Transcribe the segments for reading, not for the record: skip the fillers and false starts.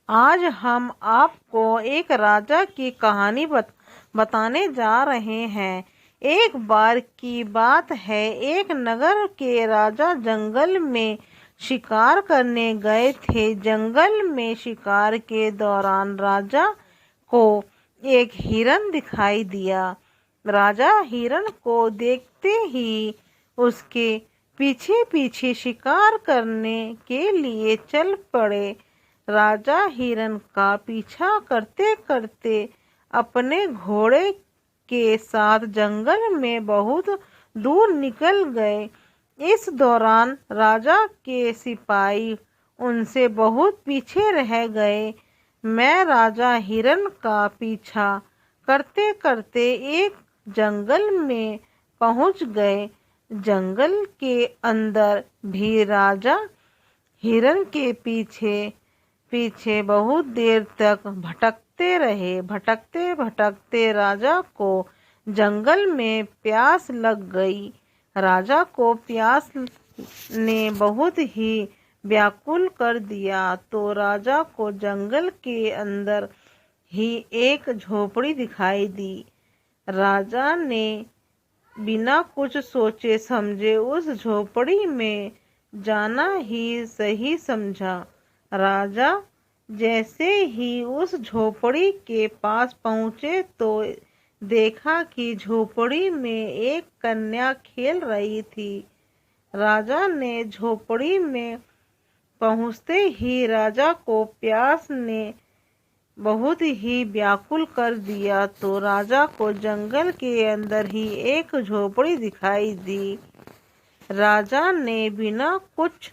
आज हम आपको एक राजा की कहानी बताने जा रहे हैं। एक बार की बात है, एक नगर के राजा जंगल में शिकार करने गए थे। जंगल में शिकार के दौरान राजा को एक हिरन दिखाई दिया। राजा हिरन को देखते ही उसके पीछे पीछे शिकार करने के लिए चल पड़े। राजा हिरन का पीछा करते करते अपने घोड़े के साथ जंगल में बहुत दूर निकल गए। इस दौरान राजा के सिपाही उनसे बहुत पीछे रह गए। मैं राजा हिरन का पीछा करते करते एक जंगल में पहुंच गए। जंगल के अंदर भी राजा हिरन के पीछे पीछे बहुत देर तक भटकते रहे। भटकते भटकते राजा को जंगल में प्यास लग गई। राजा को प्यास ने बहुत ही व्याकुल कर दिया, तो राजा को जंगल के अंदर ही एक झोपड़ी दिखाई दी। राजा ने बिना कुछ सोचे समझे उस झोपड़ी में जाना ही सही समझा। राजा जैसे ही उस झोपड़ी के पास पहुंचे तो देखा कि झोपड़ी में एक कन्या खेल रही थी। राजा ने झोपड़ी में पहुंचते ही राजा को प्यास ने बहुत ही व्याकुल कर दिया, तो राजा को जंगल के अंदर ही एक झोपड़ी दिखाई दी। राजा ने बिना कुछ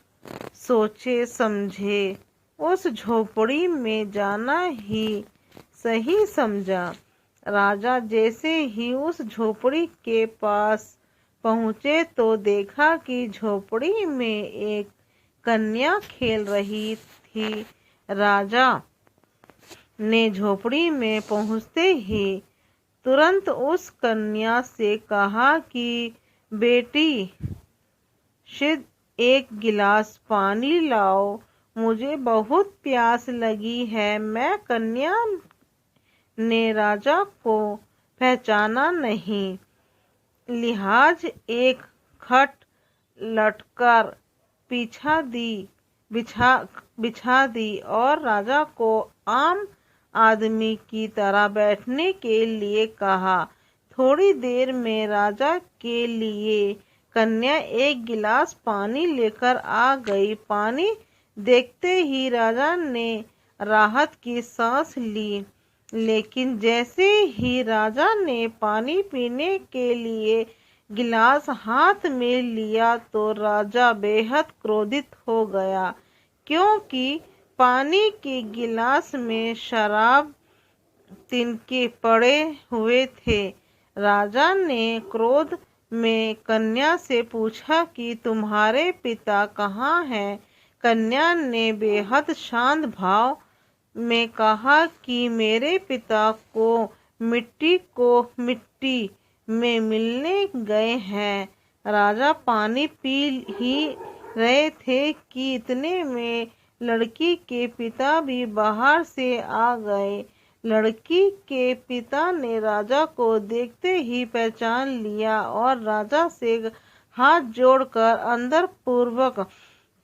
सोचे समझे उस झोपड़ी में जाना ही सही समझा। राजा जैसे ही उस झोपड़ी के पास पहुंचे तो देखा कि झोपड़ी में एक कन्या खेल रही थी। राजा ने झोपड़ी में पहुंचते ही तुरंत उस कन्या से कहा कि बेटी, सिर्फ एक गिलास पानी लाओ, मुझे बहुत प्यास लगी है। मैं कन्या ने राजा को पहचाना नहीं, लिहाज एक खट लटकर बिछा दी और राजा को आम आदमी की तरह बैठने के लिए कहा। थोड़ी देर में राजा के लिए कन्या एक गिलास पानी लेकर आ गई। पानी देखते ही राजा ने राहत की सांस ली, लेकिन जैसे ही राजा ने पानी पीने के लिए गिलास हाथ में लिया तो राजा बेहद क्रोधित हो गया, क्योंकि पानी के गिलास में शराब तिनके पड़े हुए थे। राजा ने क्रोध में कन्या से पूछा कि तुम्हारे पिता कहाँ हैं? कन्या ने बेहद शांत भाव में कहा कि मेरे पिता को मिट्टी में मिलने गए हैं। राजा पानी पी ही रहे थे कि इतने में लड़की के पिता भी बाहर से आ गए। लड़की के पिता ने राजा को देखते ही पहचान लिया और राजा से हाथ जोड़कर अंदर पूर्वक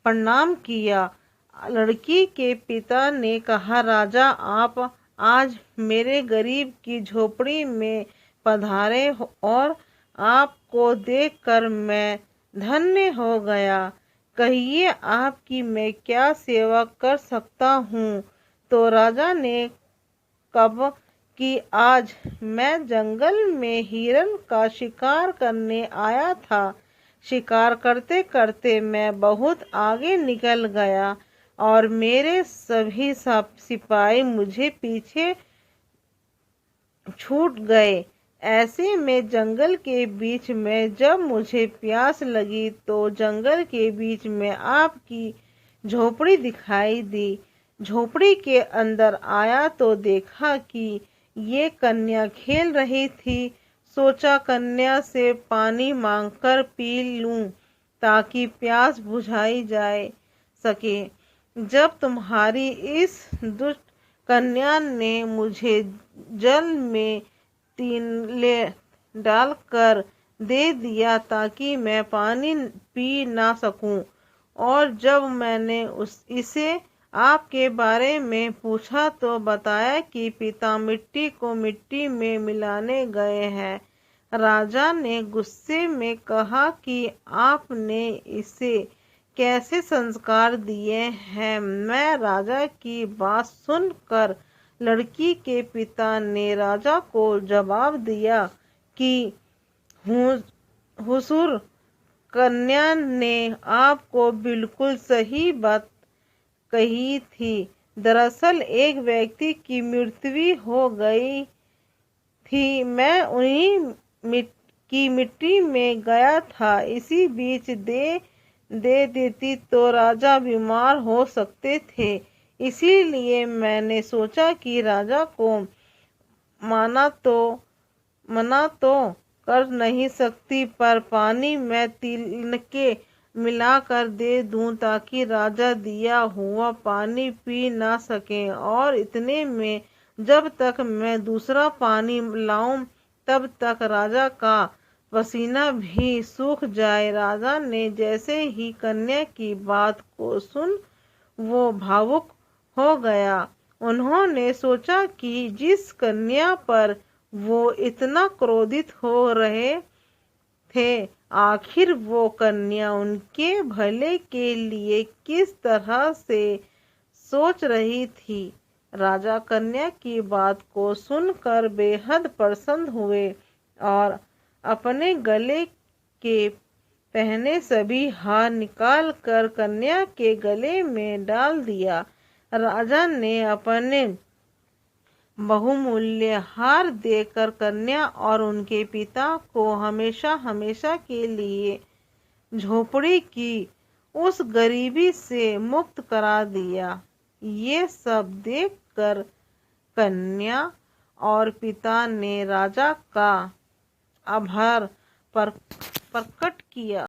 प्रणाम किया। लड़की के पिता ने कहा, राजा, आप आज मेरे गरीब की झोपड़ी में पधारे और आपको देखकर मैं धन्य हो गया। कहिए आपकी मैं क्या सेवा कर सकता हूँ? तो राजा ने कहा कि आज मैं जंगल में हिरन का शिकार करने आया था। शिकार करते करते मैं बहुत आगे निकल गया और मेरे सभी सिपाही मुझे पीछे छूट गए। ऐसे में जंगल के बीच में जब मुझे प्यास लगी तो जंगल के बीच में आपकी झोपड़ी दिखाई दी। झोपड़ी के अंदर आया तो देखा कि ये कन्या खेल रही थी। सोचा कन्या से पानी मांगकर पी लूं ताकि प्यास बुझाई जाए सके। जब तुम्हारी इस दुष्ट कन्या ने मुझे जल में तीले डालकर दे दिया ताकि मैं पानी पी ना सकूं, और जब मैंने इसे आपके बारे में पूछा तो बताया कि पिता मिट्टी को मिट्टी में मिलाने गए हैं। राजा ने गुस्से में कहा कि आपने इसे कैसे संस्कार दिए हैं। मैं राजा की बात सुनकर लड़की के पिता ने राजा को जवाब दिया कि हुजूर, कन्या ने आपको बिल्कुल सही बात कही थी। दरअसल एक व्यक्ति की मृत्यु हो गई थी। मैं उन्हीं की मिट्टी में गया था। इसी बीच दे देती तो राजा बीमार हो सकते थे। इसीलिए मैंने सोचा कि राजा को मना तो कर नहीं सकती, पर पानी में तिनके मिलाकर दे दूं ताकि राजा दिया हुआ पानी पी ना सके। और इतने में जब तक मैं दूसरा पानी लाऊं तब तक राजा का पसीना भी सूख जाए। राजा ने जैसे ही कन्या की बात को सुन वो भावुक हो गया। उन्होंने सोचा कि जिस कन्या पर वो इतना क्रोधित हो रहे थे, आखिर वो कन्या उनके भले के लिए किस तरह से सोच रही थी। राजा कन्या की बात को सुनकर बेहद प्रसन्न हुए और अपने गले के पहने सभी हार निकाल कर कन्या के गले में डाल दिया। राजा ने अपने बहुमूल्य हार देकर कन्या और उनके पिता को हमेशा हमेशा के लिए झोपड़ी की उस गरीबी से मुक्त करा दिया। ये सब देखकर कन्या और पिता ने राजा का आभार प्रकट किया।